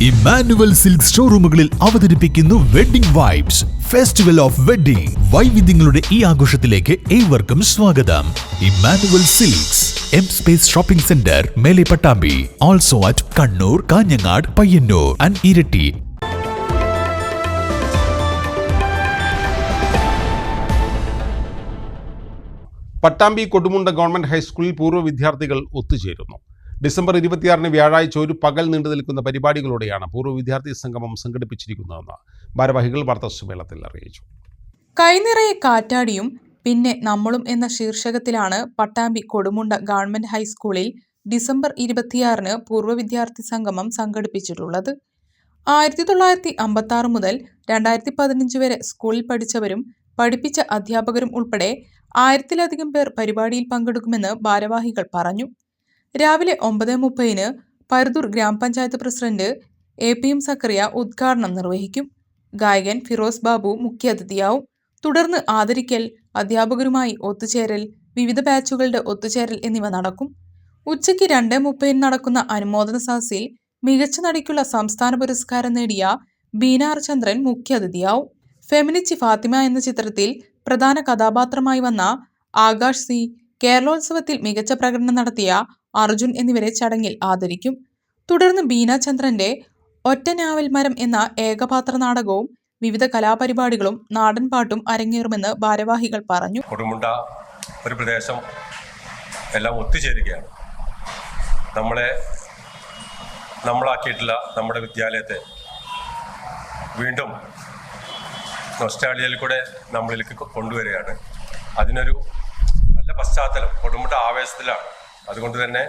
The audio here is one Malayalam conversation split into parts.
ഇമ്മാനുവൽ സിൽക്ക് ഷോറൂമുകളിൽ അവതരിപ്പിക്കുന്നു wedding vibes festival of wedding. വൈവിധ്യങ്ങളുടെ ഈ ആഘോഷത്തിലേക്ക് ഏവർക്കും സ്വാഗതം. Emmanuel silks, M space shopping centre, മേലെ Pattambi. Also at Kannur, Kanhangad, Payyanur and Iritty. Pattambi Kodumunda government ഹൈസ്കൂളിൽ പൂർവ്വ വിദ്യാർത്ഥികൾ ഒത്തുചേരുന്നു. ഡിസംബർ 26 വ്യാഴാഴ്ച ഒരു പകൽ നീണ്ടു നിൽക്കുന്ന പരിപാടികളോടെയാണ് പൂർവ്വ വിദ്യാർത്ഥി സംഗമം സംഘടിപ്പിച്ചിരിക്കുന്നതെന്ന് ഭാരവാഹികൾ വാർത്താസമ്മേളനത്തിൽ അറിയിച്ചു. കൈനിറയെ കാറ്റാടിയും പിന്നെ നമ്മളും എന്ന ശീർഷകത്തിലാണ് പട്ടാമ്പി കൊടുമുണ്ട ഗവൺമെന്റ് ഹൈസ്കൂളിൽ ഡിസംബർ 26 പൂർവ്വ വിദ്യാർത്ഥി സംഗമം സംഘടിപ്പിച്ചിട്ടുള്ളത്. 1956 മുതൽ 2015 വരെ സ്കൂളിൽ പഠിച്ചവരും പഠിപ്പിച്ച അധ്യാപകരും ഉൾപ്പെടെ 1000-ലധികം പേർ പരിപാടിയിൽ പങ്കെടുക്കുമെന്ന് ഭാരവാഹികൾ പറഞ്ഞു. രാവിലെ 9:30 പരുതൂർ ഗ്രാമപഞ്ചായത്ത് പ്രസിഡന്റ് APM സക്കറിയ ഉദ്ഘാടനം നിർവഹിക്കും. ഗായകൻ ഫിറോസ് ബാബു മുഖ്യാതിഥിയാവും. തുടർന്ന് ആദരിക്കൽ, അധ്യാപകരുമായി ഒത്തുചേരൽ, വിവിധ ബാച്ചുകളുടെ ഒത്തുചേരൽ എന്നിവ നടക്കും. ഉച്ചയ്ക്ക് 2:30 നടക്കുന്ന അനുമോദന സദസ്സിൽ മികച്ച നടിക്കുള്ള സംസ്ഥാന പുരസ്കാരം നേടിയ ബീന ആർ ചന്ദ്രൻ മുഖ്യാതിഥിയാവും. ഫെമിനിച്ചി ഫാത്തിമ എന്ന ചിത്രത്തിൽ പ്രധാന കഥാപാത്രമായി വന്ന ആകാശ് സി, കേരളോത്സവത്തിൽ മികച്ച പ്രകടനം നടത്തിയ അർജുൻ എന്നിവരെ ചടങ്ങിൽ ആദരിക്കും. തുടർന്ന് ബീന ചന്ദ്രന്റെ ഒറ്റ ഞാവൽ മരം എന്ന ഏകപാത്ര നാടകവും വിവിധ കലാപരിപാടികളും നാടൻപാട്ടും അരങ്ങേറുമെന്ന് ഭാരവാഹികൾ പറഞ്ഞു. കൊടുമുണ്ട ഒരു പ്രദേശം എല്ലാം ഒത്തുചേരുകയാണ്. നമ്മളാക്കിയിട്ടുള്ള നമ്മുടെ വിദ്യാലയത്തെ വീണ്ടും നൊസ്റ്റാൾജിയയിൽ കൂടെ നമ്മളിലേക്ക് കൊണ്ടുവരികയാണ്. അതിനൊരു നല്ല പശ്ചാത്തലം കൊടുമുണ്ട ആവേശത്തിലാണ്. അതുകൊണ്ട് തന്നെ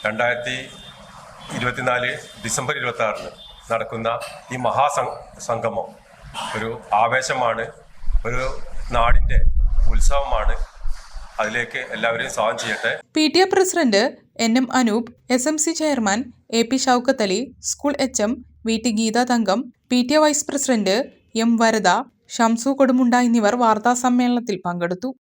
2024 ഡിസംബർ 26 നടക്കുന്ന ഈ മഹാസംഗമം ഒരു ആവേശമാണ്, ഒരു നാടിൻ്റെ ഉത്സവമാണ്. അതിലേക്ക് എല്ലാവരെയും സ്വാഗതം ചെയ്യട്ടെ. PTA president NM Anoop, SMC chairman AP Shoukath Ali, school HM VT Geetha Thankam, PTA vice president M Varada, Shamsu Kodumunda എന്നിവർ വാർത്താസമ്മേളനത്തിൽ പങ്കെടുത്തു.